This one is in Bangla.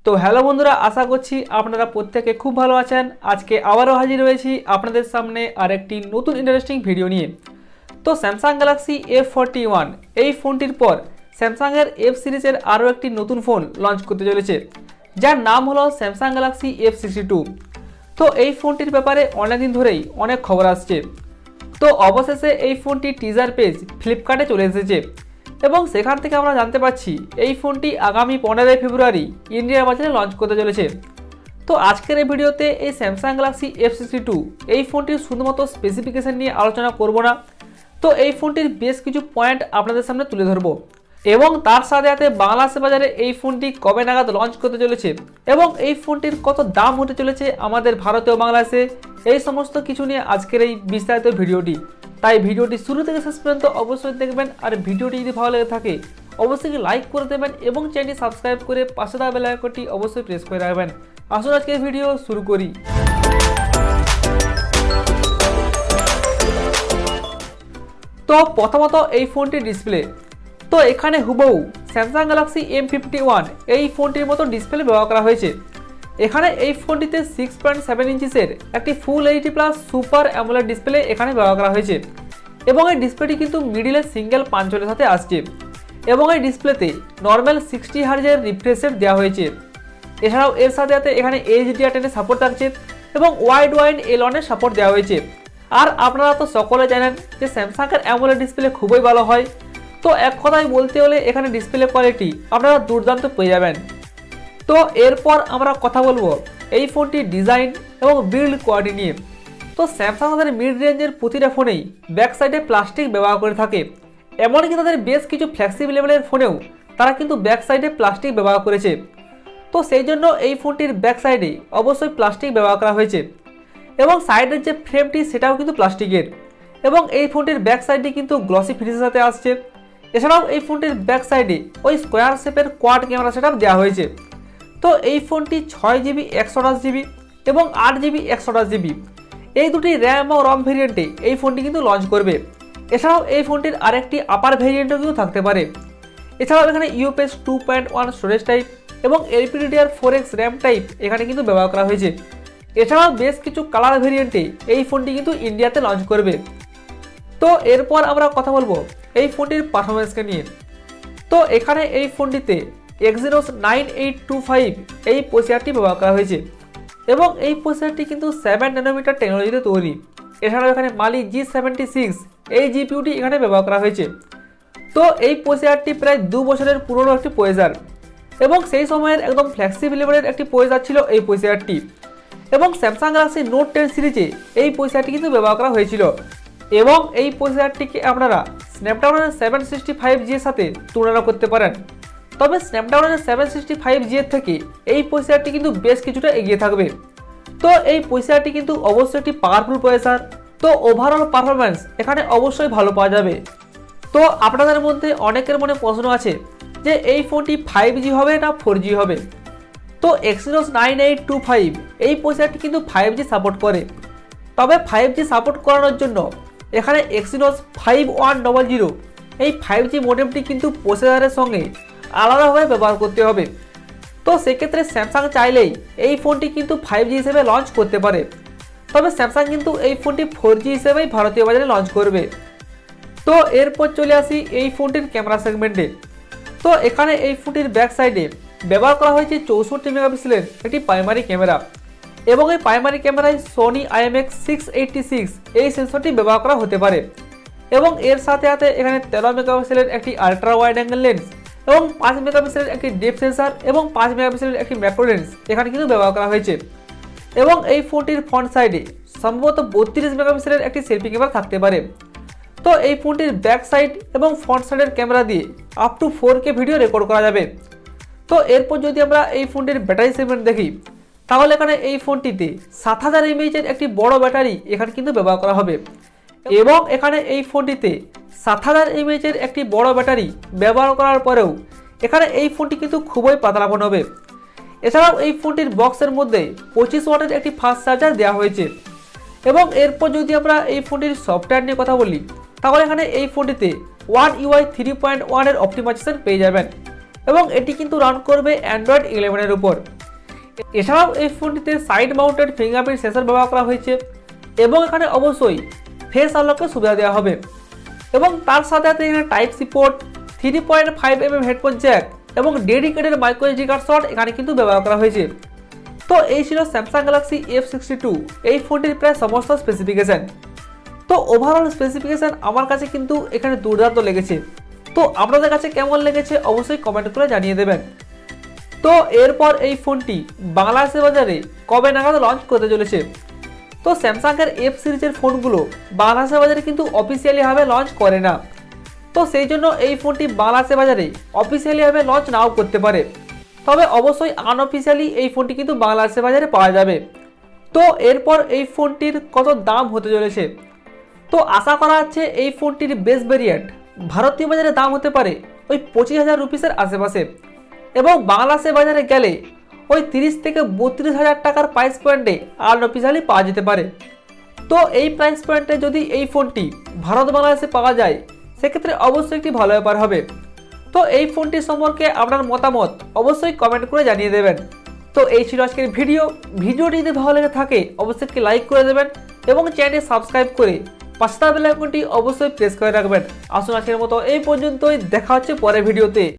তো হ্যালো বন্ধুরা, আশা করছি আপনারা প্রত্যেকে খুব ভালো আছেন। আজকে আবারও হাজির হয়েছি আপনাদের সামনে আরেকটি নতুন ইন্টারেস্টিং ভিডিও নিয়ে। তো স্যামসাং গ্যালাক্সি F41 এই ফোনটির পর স্যামসাংয়ের এফ সিরিজের আরও একটি নতুন ফোন লঞ্চ করতে চলেছে, যার নাম হলো স্যামসাং গ্যালাক্সি F62। তো এই ফোনটির ব্যাপারে অনেকদিন ধরেই অনেক খবর আসছে। তো অবশেষে এই ফোনটি টিজার পেজ ফ্লিপকার্টে চলে এসেছে এবং সেখান থেকে আমরা জানতে পারছি এই ফোনটি আগামী 15 ফেব্রুয়ারি ইন্ডিয়ার বাজারে লঞ্চ করতে চলেছে। তো আজকের এই ভিডিওতে এই স্যামসাং গ্যালাক্সি F62 এই ফোনটির শুধুমাত্র স্পেসিফিকেশন নিয়ে আলোচনা করব না, তো এই ফোনটির বেশ কিছু পয়েন্ট আপনাদের সামনে তুলে ধরবো এবং তার সাথে সাথে বাংলাদেশের বাজারে এই ফোনটি কবে নাগাদ লঞ্চ করতে চলেছে এবং এই ফোনটির কত দাম হতে চলেছে আমাদের ভারতে ও বাংলাদেশে, এই সমস্ত কিছু নিয়ে আজকের এই বিস্তারিত ভিডিওটি। তাই ভিডিওটি শুরু থেকে শেষ পর্যন্ত অবশ্যই দেখবেন, আর ভিডিওটি যদি ভালো লেগে থাকে অবশ্যই লাইক করে দেবেন এবং চ্যানেলটি সাবস্ক্রাইব করে পাশে থাকা বেল আইকনটি অবশ্যই প্রেস করে রাখবেন। আসুন আজকের ভিডিও শুরু করি। তো প্রথমত এই ফোনটির ডিসপ্লে। তো এখানে হুবহু স্যামসাং গ্যালাক্সি M51 এই ফোনটির মতো ডিসপ্লে ব্যবহার করা হয়েছে। এখানে এই ফোনটিতে 6.7 ইঞ্চিসের একটি full HD plus super AMOLED display এখানে ব্যবহার করা হয়েছে এবং এই ডিসপ্লেটি কিন্তু মিডিলে সিঙ্গেল পাঞ্চলের সাথে আসছে এবং এই ডিসপ্লেতে নর্মাল 60 হার্জের রিফ্রেশ রেট দেওয়া হয়েছে। এছাড়াও এর সাথে সাথে এখানে HDR10 এর সাপোর্ট থাকছে এবং ওয়াইড L1 এর সাপোর্ট দেওয়া হয়েছে। আর আপনারা তো সকলে জানেন যে স্যামসাংয়ের অ্যামোলেড ডিসপ্লে খুবই ভালো হয়। তো এক কথায় বলতে হলে এখানে ডিসপ্লে কোয়ালিটি আপনারা দুর্দান্ত পেয়ে যাবেন। তো এরপর আমরা কথা বলবো এই ফোনটির ডিজাইন এবং বিল্ড কোয়ালিটি নিয়ে। তো স্যামসাং তাদের মিড রেঞ্জের প্রতিটা ফোনেই ব্যাক সাইডে প্লাস্টিক ব্যবহার করে থাকে, এমনকি তাদের বেশ কিছু ফ্ল্যাগশিপ লেভেলের ফোনেও তারা কিন্তু ব্যাক সাইডে প্লাস্টিক ব্যবহার করেছে। তো সেই জন্য এই ফোনটির ব্যাক সাইডে অবশ্যই প্লাস্টিক ব্যবহার করা হয়েছে এবং সাইডের যে ফ্রেমটি সেটাও কিন্তু প্লাস্টিকের এবং এই ফোনটির ব্যাক সাইডটি কিন্তু গ্লসি ফিনিশের সাথে আসছে। এছাড়াও এই ফোনটির ব্যাক সাইডে ওই স্কোয়ার শেপের কোয়াড ক্যামেরা সেটআপ দেওয়া হয়েছে। তো এই ফোনটি 6GB 128GB এবং 8GB 128GB এই দুটি র্যাম ও রম ভেরিয়েন্টে এই ফোনটি কিন্তু লঞ্চ করবে। এছাড়াও এই ফোনটির আরেকটি আপার ভেরিয়েন্টও কিন্তু থাকতে পারে। এছাড়াও এখানে UFS 2.1 স্টোরেজ টাইপ এবং LPDDR4X র্যাম টাইপ এখানে কিন্তু ব্যবহার করা হয়েছে। এছাড়াও বেশ কিছু কালার ভেরিয়েন্টে এই ফোনটি কিন্তু ইন্ডিয়াতে লঞ্চ করবে। তো এরপর আমরা কথা বলবো এই ফোনটির পারফরমেন্সকে নিয়ে। তো এখানে এই ফোনটিতে Exynos 9825 এই প্রসেসরটি ব্যবহার করা হয়েছে এবং এই প্রসেসরটি কিন্তু 7 ন্যানোমিটার টেকনোলজিতে তৈরি। এছাড়াও এখানে মালি G76 এই জিপিইউটি এখানে ব্যবহার করা হয়েছে। তো এই প্রসেসরটি প্রায় 2 বছরের পুরনো একটি প্রসেসর এবং সেই সময়ের একদম ফ্ল্যাগশিপ লেভেলের একটি প্রসেসর ছিল এই প্রসেসরটি এবং স্যামসাং গ্যালাক্সি নোট 10 সিরিজে এই প্রসেসরটি কিন্তু ব্যবহার করা হয়েছিল এবং এই প্রসেসরটিকে আপনারা স্ন্যাপড্রাগনের 765G এর সাথে তুলনা করতে পারেন। তবে স্ন্যাপড্রাগনের 765G এর থেকে এই প্রসেসরটি কিন্তু বেশ কিছুটা এগিয়ে থাকবে। তো এই প্রসেসরটি কিন্তু অবশ্যই একটি পাওয়ারফুল প্রসেসর, তো ওভারঅল পারফরম্যান্স এখানে অবশ্যই ভালো পাওয়া যাবে। তো আপনাদের মধ্যে অনেকের মনে প্রশ্ন আছে যে এই ফোনটি 5G হবে না 4G হবে। তো Exynos 9825 এই প্রসেসরটি কিন্তু 5G সাপোর্ট করে, তবে 5G সাপোর্ট করানোর জন্য এখানে Exynos 5100 এই 5G মডেমটি কিন্তু প্রসেসরের সঙ্গে আলাদাভাবে ব্যবহার করতে হবে। তো সেক্ষেত্রে স্যামসাং চাইলেই এই ফোনটি কিন্তু 5G হিসেবে লঞ্চ করতে পারে, তবে স্যামসাং কিন্তু এই ফোনটি 4G হিসেবেই ভারতীয় বাজারে লঞ্চ করবে। তো এরপর চলে আসি এই ফোনটির ক্যামেরা সেগমেন্টে। তো এখানে এই ফোনটির ব্যাক সাইডে ব্যবহার করা হয়েছে 64 মেগাপিক্সেলের একটি প্রাইমারি ক্যামেরা এবং এই প্রাইমারি ক্যামেরায় Sony IMX686 এই সেন্সরটি ব্যবহার করা হতে পারে এবং এর সাথে সাথে এখানে 13 মেগাপিক্সেলের একটি আল্ট্রা ওয়াইড অ্যাঙ্গেল লেন্স এবং 5 মেগাপিক্সেলের একটি ডেপথ সেন্সর এবং 5 মেগাপিক্সেলের একটি ম্যাক্রো লেন্স এখানে কিন্তু ব্যবহার করা হয়েছে এবং এই ফোনটির ফ্রন্ট সাইডে সম্ভবত 32 মেগাপিক্সেলের একটি সেলফি ক্যামেরা থাকতে পারে। তো এই ফোনটির ব্যাক সাইড এবং ফ্রন্ট সাইডের ক্যামেরা দিয়ে up to 4K video record করা যাবে। তো এরপর যদি আমরা এই ফোনটির ব্যাটারি সেগমেন্ট দেখি, তাহলে এখানে এই ফোনটিতে 7000 mAh একটি বড় ব্যাটারি এখানে কিন্তু ব্যবহার করা হবে এবং এখানে এই ফোনটিতে 7000 mAh একটি বড় ব্যাটারি ব্যবহার করার পরেও এখানে এই ফোনটি কিন্তু খুবই পাতলা ফোন হবে। এছাড়াও এই ফোনটির বক্সের মধ্যে 25 ওয়াটের একটি ফাস্ট চার্জার দেওয়া হয়েছে এবং এরপর যদি আমরা এই ফোনটির সফটওয়্যার নিয়ে কথা বলি, তাহলে এখানে এই ফোনটিতে One UI 3.1 এর অপটিমাইজেশন পেয়ে যাবেন এবং এটি কিন্তু রান করবে অ্যান্ড্রয়েড 11 এর উপর। এছাড়াও এই ফোনটিতে সাইড মাউন্টেড ফিঙ্গারপ্রিন্ট সেন্সর ব্যবহার করা হয়েছে এবং এখানে অবশ্যই ফেস আনলকের সুবিধা দেওয়া হবে এবং তার সাথে সাথে এখানে type C port, 3.5mm headphone jack এবং dedicated micro SD card slot এখানে কিন্তু ব্যবহার করা হয়েছে। তো এই ছিল স্যামসাং গ্যালাক্সি F62 এই ফোনটির প্রায় সমস্ত স্পেসিফিকেশন। তো ওভারঅল স্পেসিফিকেশন আমার কাছে কিন্তু এখানে দুর্দান্ত লেগেছে। তো আপনাদের কাছে কেমন লেগেছে অবশ্যই কমেন্ট করে জানিয়ে দেবেন। তো এরপর এই ফোনটি বাংলাদেশের বাজারে কবে নাগাদ লঞ্চ করতে চলেছে? তো স্যামসাংয়ের F সিরিজের ফোনগুলো বাংলাদেশের বাজারে কিন্তু অফিসিয়ালিভাবে লঞ্চ করে না। তো সেই জন্য এই ফোনটি বাংলাদেশের বাজারে অফিসিয়ালিভাবে লঞ্চ নাও করতে পারে, তবে অবশ্যই আনঅফিসিয়ালি এই ফোনটি কিন্তু বাংলাদেশের বাজারে পাওয়া যাবে। তো এরপর এই ফোনটির কত দাম হতে চলেছে? তো আশা করা হচ্ছে এই ফোনটির বেস ভেরিয়েন্ট ভারতীয় বাজারে দাম হতে পারে ওই 25,000 রুপিসের আশেপাশে এবং বাংলাদেশের বাজারে গেলে ওই 30 থেকে 32,000 টাকার প্রাইস পয়েন্টে আনঅফিসিয়ালি পাওয়া যেতে পারে। তো এই প্রাইস পয়েন্টে যদি এই ফোনটি ভারত বাংলাদেশে পাওয়া যায় সেক্ষেত্রে অবশ্যই একটি ভালো ব্যাপার হবে। তো এই ফোনটি সম্পর্কে আপনার মতামত অবশ্যই কমেন্ট করে জানিয়ে দেবেন। তো এই ছিল আজকের ভিডিওটি যদি ভালো লেগে থাকে অবশ্যই একটি লাইক করে দেবেন এবং চ্যানেলটি সাবস্ক্রাইব করে পাশে থাকা বেল আইকনটি অবশ্যই প্রেস করে রাখবেন। আসুন আজকের মতো এই পর্যন্তই, দেখা হচ্ছে পরের ভিডিওতে।